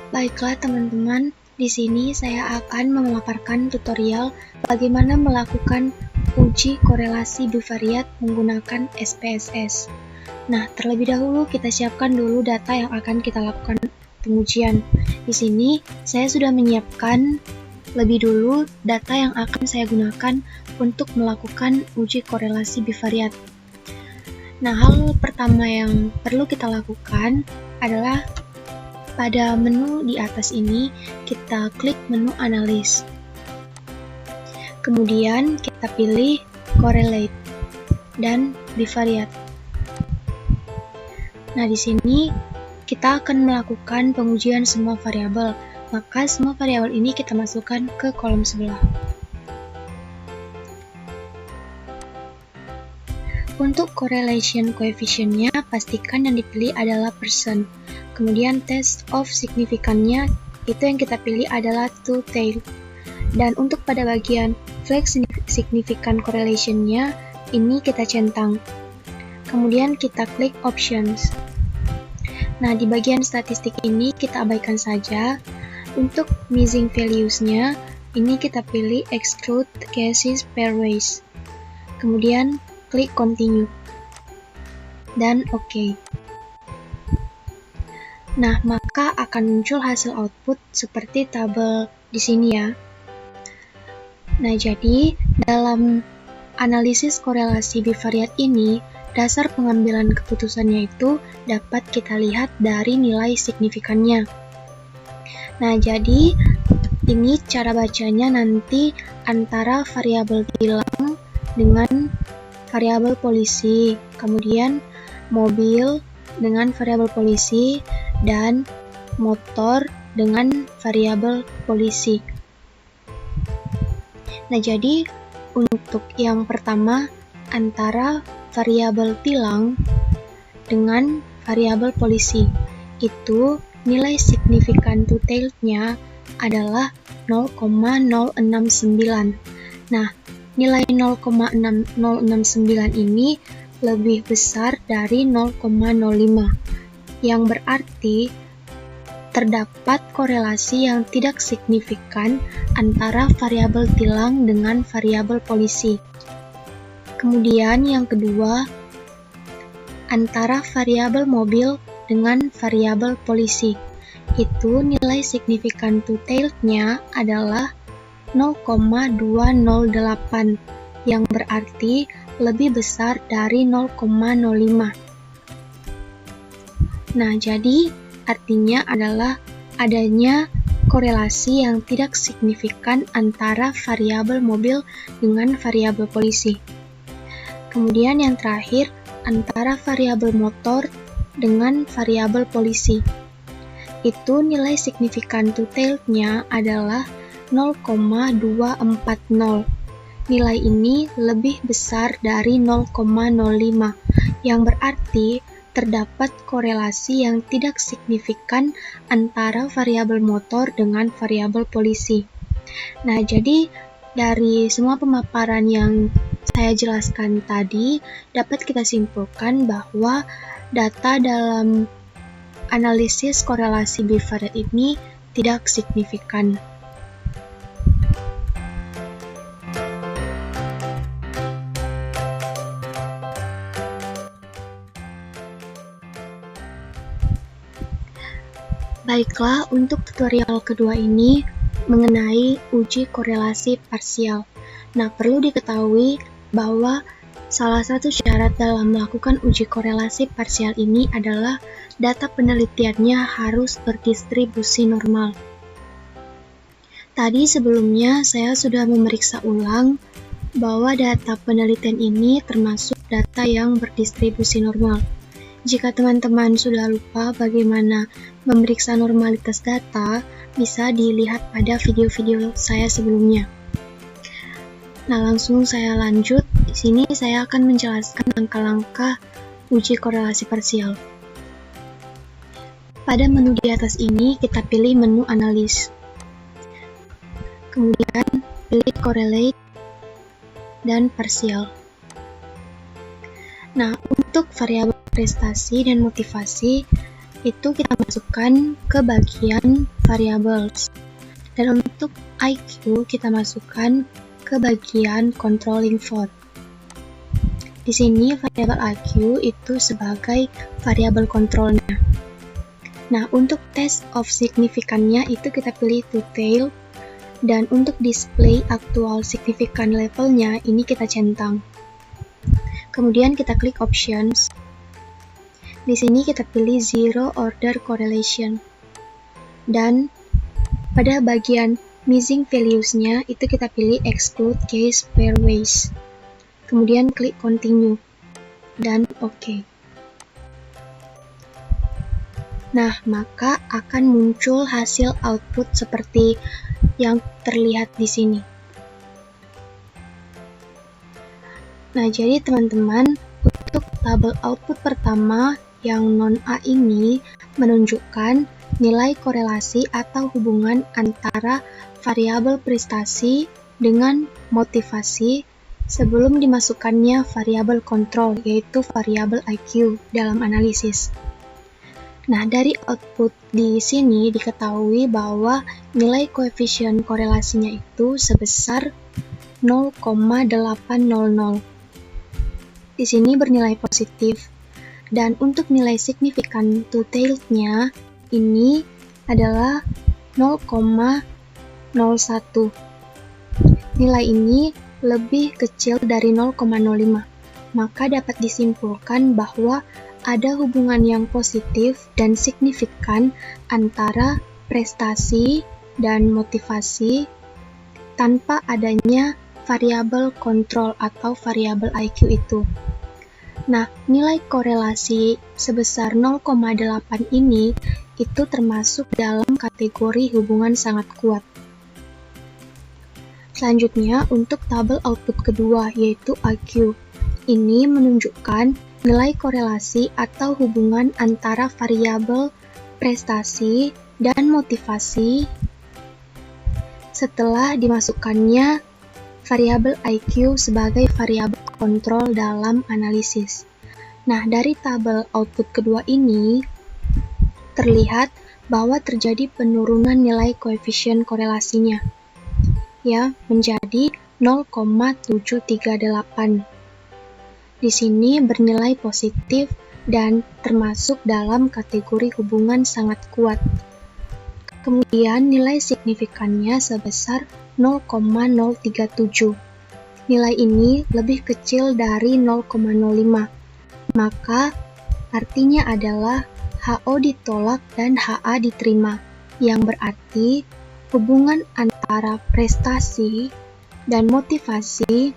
Baiklah teman-teman, di sini saya akan memaparkan tutorial bagaimana melakukan uji korelasi bivariat menggunakan SPSS. Nah, terlebih dahulu kita siapkan dulu data yang akan kita lakukan pengujian. Di sini saya sudah menyiapkan lebih dulu data yang akan saya gunakan untuk melakukan uji korelasi bivariat. Nah, hal pertama yang perlu kita lakukan adalah pada menu di atas ini, kita klik menu analis. Kemudian kita pilih correlate dan bivariate. Nah, di sini kita akan melakukan pengujian semua variabel. Maka semua variabel ini kita masukkan ke kolom sebelah. Untuk correlation coefficient-nya, pastikan yang dipilih adalah percent. Kemudian test of signifikannya, itu yang kita pilih adalah two-tailed. Dan untuk pada bagian flag significant correlation-nya, ini kita centang. Kemudian kita klik options. Nah, di bagian statistik ini kita abaikan saja. Untuk missing values-nya, ini kita pilih exclude cases pairwise. Kemudian klik continue dan OK. Nah, maka akan muncul hasil output seperti tabel di sini ya. Nah, jadi dalam analisis korelasi bivariat ini, dasar pengambilan keputusannya itu dapat kita lihat dari nilai signifikannya. Nah, jadi ini cara bacanya nanti antara variabel tilang dengan variabel polisi, kemudian mobil dengan variabel polisi, dan motor dengan variabel polisi. Nah, jadi untuk yang pertama antara variabel tilang dengan variabel polisi, itu nilai signifikan two-tailed-nya adalah 0,069. Nah, nilai 0,069 ini lebih besar dari 0,05, yang berarti terdapat korelasi yang tidak signifikan antara variabel tilang dengan variabel polisi. Kemudian yang kedua, antara variabel mobil dengan variabel polisi, itu nilai signifikan two-tailed-nya adalah 0,208, yang berarti lebih besar dari 0,05. Nah, jadi artinya adalah adanya korelasi yang tidak signifikan antara variabel mobil dengan variabel polisi. Kemudian yang terakhir, antara variabel motor dengan variabel polisi. Itu nilai signifikan two-tailed-nya adalah 0,240. Nilai ini lebih besar dari 0,05, yang berarti terdapat korelasi yang tidak signifikan antara variabel motor dengan variabel polisi. Nah, jadi dari semua pemaparan yang saya jelaskan tadi, dapat kita simpulkan bahwa data dalam analisis korelasi bivariat ini tidak signifikan. Baiklah, untuk tutorial kedua ini mengenai uji korelasi parsial. Nah, perlu diketahui bahwa salah satu syarat dalam melakukan uji korelasi parsial ini adalah data penelitiannya harus berdistribusi normal. Tadi sebelumnya saya sudah memeriksa ulang bahwa data penelitian ini termasuk data yang berdistribusi normal. Jika teman-teman sudah lupa bagaimana memeriksa normalitas data, bisa dilihat pada video-video saya sebelumnya. Nah, langsung saya lanjut. Di sini saya akan menjelaskan langkah-langkah uji korelasi parsial. Pada menu di atas ini, kita pilih menu analis. Kemudian pilih correlate dan parsial. Nah, untuk variabel prestasi dan motivasi, itu kita masukkan ke bagian variables. Dan untuk IQ kita masukkan ke bagian controlling float. Di sini variabel IQ itu sebagai variabel kontrolnya. Nah, untuk test of signifikannya itu kita pilih to tail, dan untuk display aktual signifikan levelnya ini kita centang. Kemudian kita klik options. Di sini kita pilih zero order correlation. Dan pada bagian missing values-nya itu kita pilih exclude case pairwise. Kemudian klik continue dan OK. Nah, maka akan muncul hasil output seperti yang terlihat di sini. Nah, jadi teman-teman, untuk tabel output pertama yang non-A ini menunjukkan nilai korelasi atau hubungan antara variabel prestasi dengan motivasi sebelum dimasukkannya variabel kontrol, yaitu variabel IQ dalam analisis. Nah, dari output di sini diketahui bahwa nilai koefisien korelasinya itu sebesar 0,800. Di sini bernilai positif. Dan untuk nilai signifikan two-tailed-nya ini adalah 0,01. Nilai ini lebih kecil dari 0,05. Maka dapat disimpulkan bahwa ada hubungan yang positif dan signifikan antara prestasi dan motivasi tanpa adanya variabel kontrol atau variabel IQ itu. Nah, nilai korelasi sebesar 0,8 ini itu termasuk dalam kategori hubungan sangat kuat. Selanjutnya, untuk tabel output kedua, yaitu IQ. Ini menunjukkan nilai korelasi atau hubungan antara variabel prestasi dan motivasi setelah dimasukkannya variabel IQ sebagai variabel kontrol dalam analisis. Nah, dari tabel output kedua ini terlihat bahwa terjadi penurunan nilai koefisien korelasinya, ya, menjadi 0,738. Di sini bernilai positif dan termasuk dalam kategori hubungan sangat kuat. Kemudian nilai signifikannya sebesar 0,037. Nilai ini lebih kecil dari 0,05. Maka artinya adalah HO ditolak dan HA diterima, yang berarti hubungan antara prestasi dan motivasi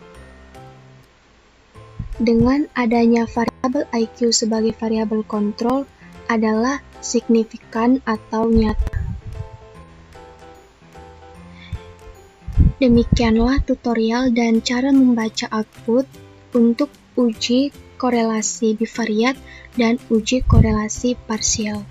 dengan adanya variabel IQ sebagai variabel kontrol adalah signifikan atau nyata. Demikianlah tutorial dan cara membaca output untuk uji korelasi bivariat dan uji korelasi parsial.